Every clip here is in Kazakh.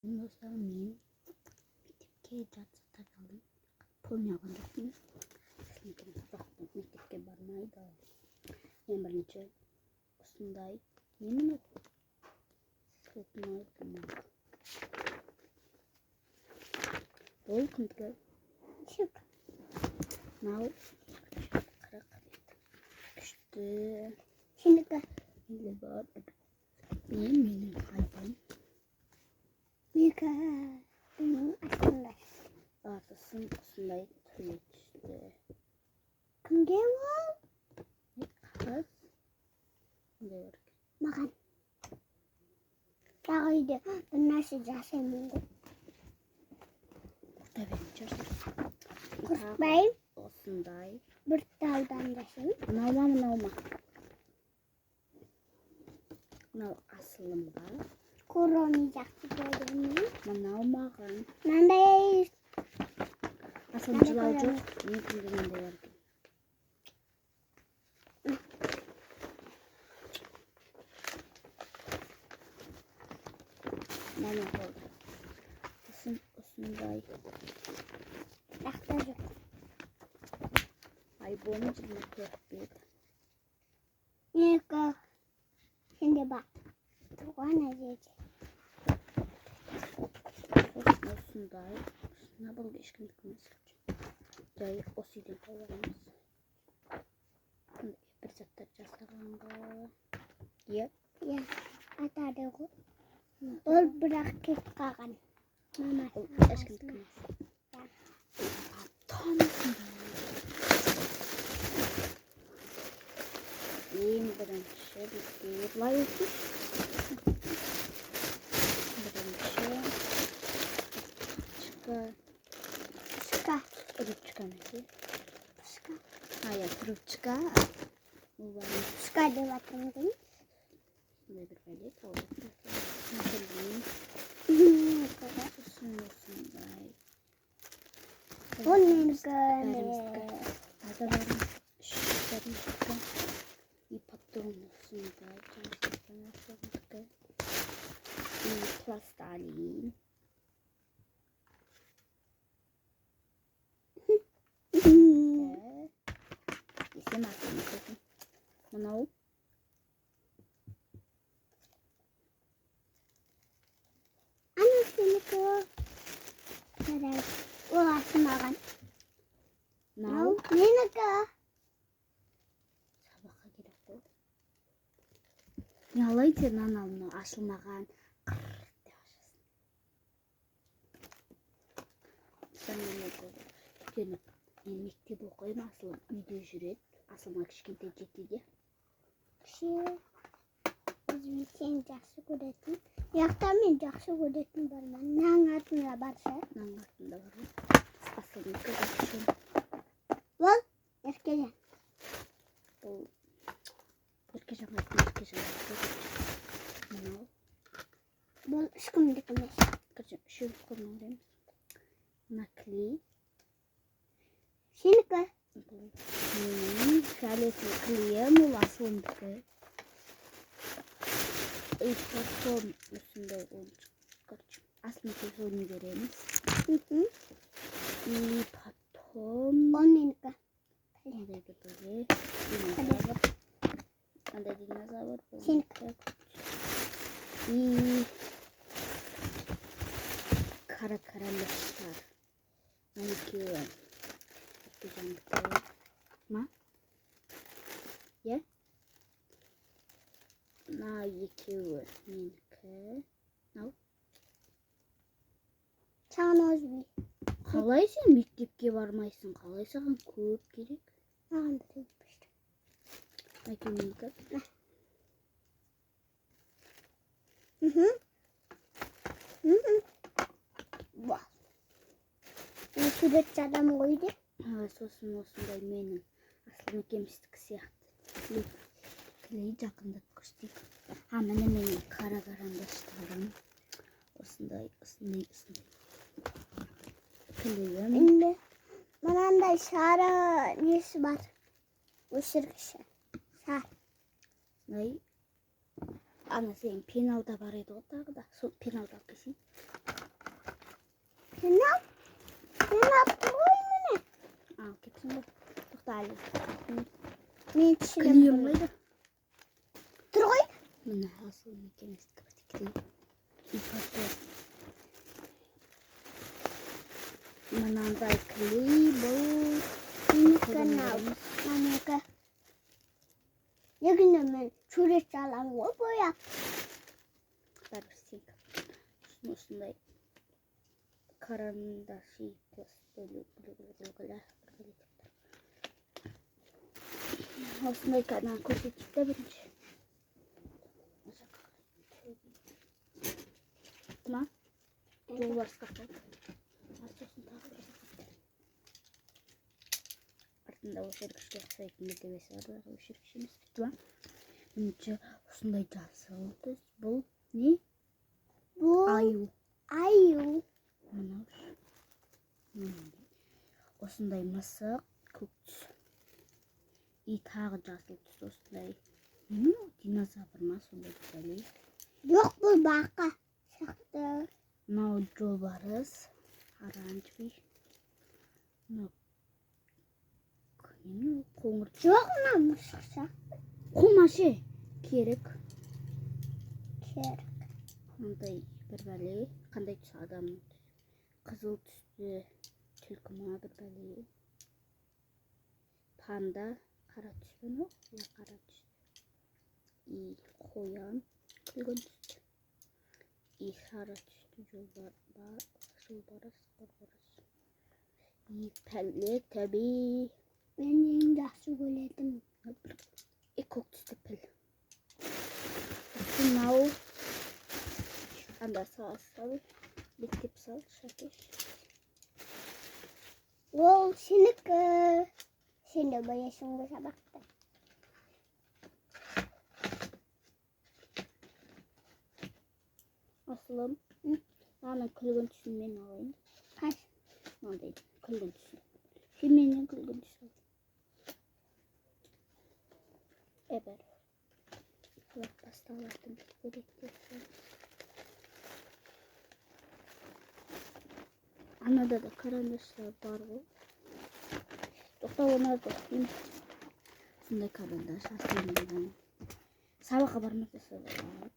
Mesela men mektabga ijozat oldim. Pul yog'indim. Lekin mektabga bormaydi. Men birinchi shunday nima o'qiyman. Ol kunga shuk. Now işte şimdi de var. Benim hayvan. Benim aslında. Arkasın aslında işte. Kimge var? Kız. Ne var? Bakın. Dağıydı. Bunlar sıcak seninle. Tabii. Kurbağayım. Olsunday. Bir daldan dasın. Navma. Nav aslımda. Korumayacak gibi. Navmağın. Nanda asılcılar çok. Ne bildiğinde var ki. Nana oldu. Olsunday. Aktarık. Ay bunu cılmak yok. Neka. Şimdi bak. Tuğana diyecek. Olsunday. Ne buldu işkinlik mesela. Cay o sidin koyalımız. Bir zatta casalanda. Yep. Ya. Atada ko. Ol bırak git kakan. Mama. İşkinlik mesela. Tam. Yeni birinci bir like. Birinci. Çıka. Rüçka neydi? Çıka. Hayır, rüçka. Çıka de bakın değil. Ne bir böyle kaldı. Ne kadar usunlusun bay. Onun gönlü. Adaların şişlerin çıka. İpatronlusun bay. Çalıştıklarına çıka. Plastalin. İsim aklına koydum. Bana o. Anasını koy. Nereye? O asmagan. Now. Ne ka? Sabaha gerek koy. Yalaydı nanalını asılmagan. Sen ne koydun? Mektab o'qiyman asıl uyda жүреді. Asılma kishkenta жетіде. Өзім сен жақсы көретін. Яқта мен жақсы көретін бармын. Наң артында барса. Наң артында бар. Асылдікі жақсы. Бұл Еркежан. Бұл Еркежан айтты, Еркежан. Мынау. Бұл ешкімдікі емес. Şu konuyorum. Nakli. Şimdi fiyatlı kliyem ulaşımdı. İpatron üstünde olacak. Aslında telefonu göremiz. İpatron. Onun ka. Nerede böyle? Dinozor. Ada dinozor. Şimdi. Karalıklar. Manikür. Ma? Ya? Na yıkıyor. Minke. No. Çanoz bir. Kalaysa mektepke varmaysın. Kalaysa kan көп gerek. Ağam da yapmıştım. Peki minke. Vah. Sudet adam koydu. Sosun osындай менің асылым кемістік сияқты. Клей жақындап көштейік. Міне менің қара қарандаштарым. Осындай. Клейім. Енді мынандай шары несі бар. Өшіргіші. Сар. Ана сен пеналда бар еді ғой тағы да. Сол пеналда алып келсең. Кетsin бе. Тоқталып. Мен Клеемайды. Тұр ғой. Міне асыл мекемесі клей. Ипаты. Мынандай клей бұл. Менікі. Егіне мен сурет саламын ғой бояп. Бәрі осындай карандаши осындай канал көрсетіп та бірінші. Ма? Бұл басқа қойды. Артында өшіргішке ұқсайтын мекемесі бар. Өшіргіш емес бітті ма? Бірінші осындай жасылды. Бұл не? Бұл Аю. Осындай мысық, көк түс. Тағы жасыл түс осындай. Динозавр ма сондай бәле. жоқ бұл бақа. Шақты. Мынау жолбарыс, оранжевый. Қоңыр. Жоқ мына мысықша. Қомашы керек. Мындай бір бәле. Қандай түс адамның түс? Қызыл түсті түлкі ма бір бәле. Панда. Қара түс пе мынау? Қара түс. Қоян. Күлгін түсті. Сары түсті жолбарыс. Пәле тәбе. Мен ең жақсы көретін. Көк түсті піл. Мынау. Анда сал. Беттеп сал. Шәкеш. Ол сенікі. Сен де боясың ба сабақты? Асылым. Ана күлгін түсін мен алайын. Қаш? Мынандай күлгін түсін. Сен менен күлгін түсін. Эбер. Алап басталатын керектер. Анада да карандаштар бар ғой. Тоқта онарды оқиын. Сондай карандаш асылым. Сабаққа бармаса болады.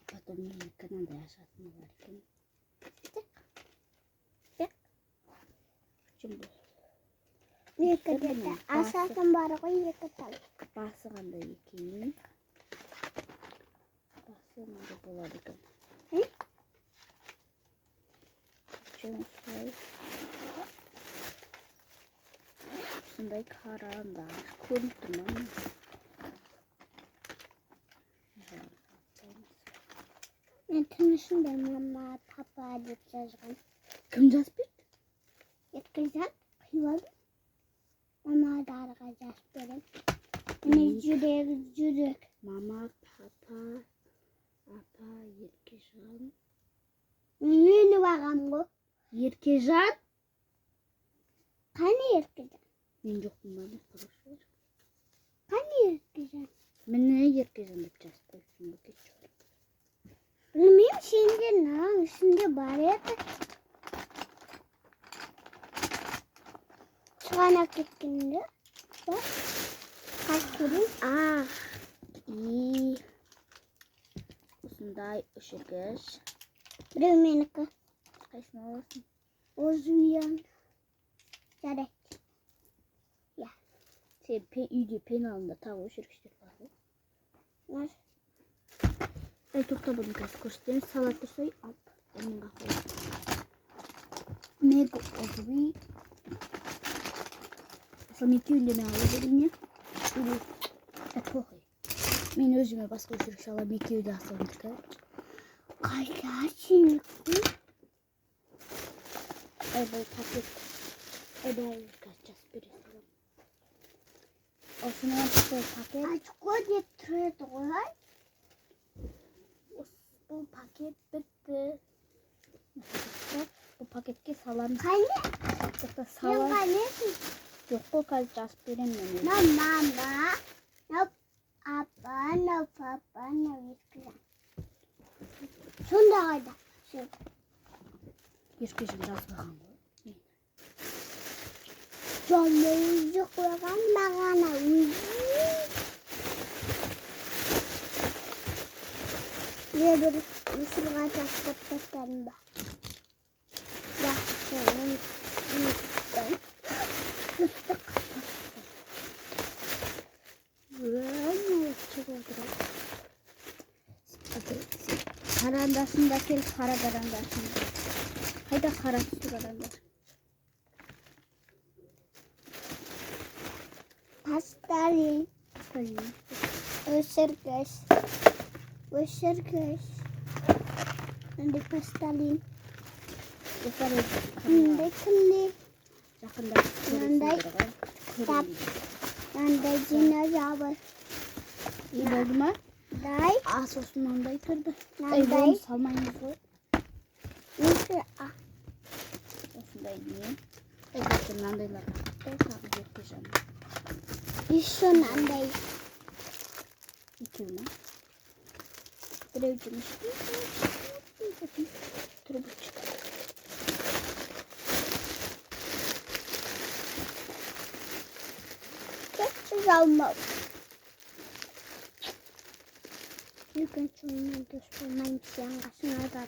Потом мен канандай ашатын бар екен. Так. Күшім бұл. Екі деді. Асатын бар ғой екі тал. Басы қандай екен. Басы қандай болады екен. Сондай карандаш көрініп тұрмын. Мен тынышында мама, папа деп жазған. Кім жазып берді? Еткізат, қиылады. Мама дарға жазып берем. Міне жүрек. Мама, папа, апа, Еркежан. Мені бағам ғой. Еркежан? Қане Еркежан? Мен жоқпын ба деп қарашы. Қане Еркежан? Міне Еркежан деп жазып қойсын ба кетші. Білмеймін, сенде наң ішінде бар еді. Шығана кеткенде бар. Қаш көрін? Осындай өшіргіш. Біреу менікі. Қайсыны аласың? Озуян. Жарайды. Сен үйде пеналында тағы өшіргіштер бар ғой. Бар. Тоқта бұны қазір көрсетеміз. Салат тұрсай, ап. Оныңға қойып. Мега озуи. Сол екеуінде мен алып берейін. Похуй. Мен өзіме басқа өшіргіш алам, екеуді асылымдікі. Қайда сенікі? Бұл пакет. Бәрі жазып бере салам. Осыны бұл пакет. Açko деп тұрады ғой. Бұл пакет бітті. Бұл пакетке салам. Қане? Тоқта Сен салам. қанесің? Жоқ қой, қазір жазып берем мен. На мама, на апа, на папа, на Еркежан. Сонда қайда? Еркеш biraz bakalım. Canlı uyuyacak bakan bana Dia berusaha ngajak kepetan bah. Dah, ini. Karandasında kel kara karandasında. Hayda kara su karandas. Pastelin. Ösürgüs. Nanti pastelin. Nanti kendi. Nanti dinozor. İyi oldu mu? Day. Sosun nanda yıkırdı. Nanday. Salmayın bu. Nisi Sosun da yiyeyim. Evet, nandayla. Tamam, yapacağım. Isu nanday. İki mi? Direvcim işte. Trubuşuk. Çok güzel. Yukun çoğunun düşmanın siyan kasına da.